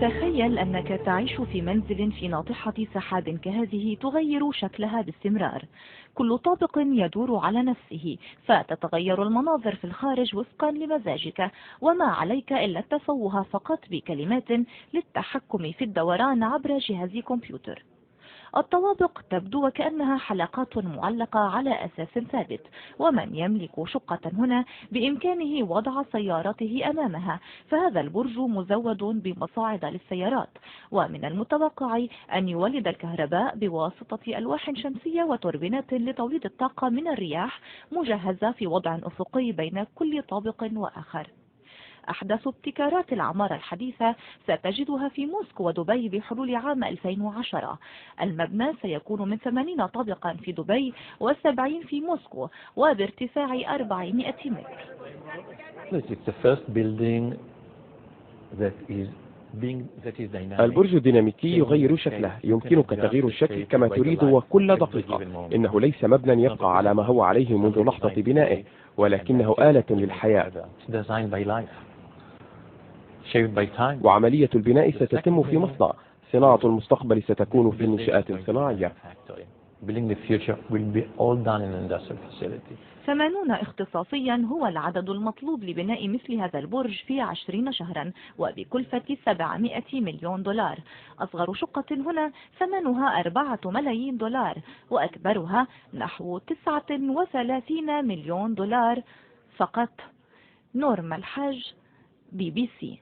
تخيل أنك تعيش في منزل في ناطحة سحاب كهذه تغير شكلها باستمرار. كل طابق يدور على نفسه، فتتغير المناظر في الخارج وفقا لمزاجك، وما عليك إلا التفوه فقط بكلمات للتحكم في الدوران عبر جهاز كمبيوتر. الطوابق تبدو وكأنها حلقات معلقة على أساس ثابت، ومن يملك شقة هنا بإمكانه وضع سيارته أمامها، فهذا البرج مزود بمصاعد للسيارات، ومن المتوقع أن يولد الكهرباء بواسطة ألواح شمسية وتوربينات لتوليد الطاقة من الرياح مجهزة في وضع أفقي بين كل طابق وآخر. أحدث ابتكارات العمارة الحديثة ستجدها في موسكو ودبي بحلول عام 2010. المبنى سيكون من 80 طابقا في دبي و70 في موسكو، وبارتفاع 400 متر. البرج ديناميكي يغير شكله، يمكنك تغيير الشكل كما تريد وكل دقيقة. إنه ليس مبنى يبقى على ما هو عليه منذ لحظة بنائه، ولكنه آلة للحياة، وعملية البناء ستتم في مصنع. صناعة المستقبل ستكون في النشآت الصناعية. 80 اختصاصيا هو العدد المطلوب لبناء مثل هذا البرج في 20 شهرا، وبكلفة 700 مليون دولار. أصغر شقة هنا ثمنها 4 ملايين دولار، وأكبرها نحو 39 مليون دولار فقط. نورما الحاج، BBC.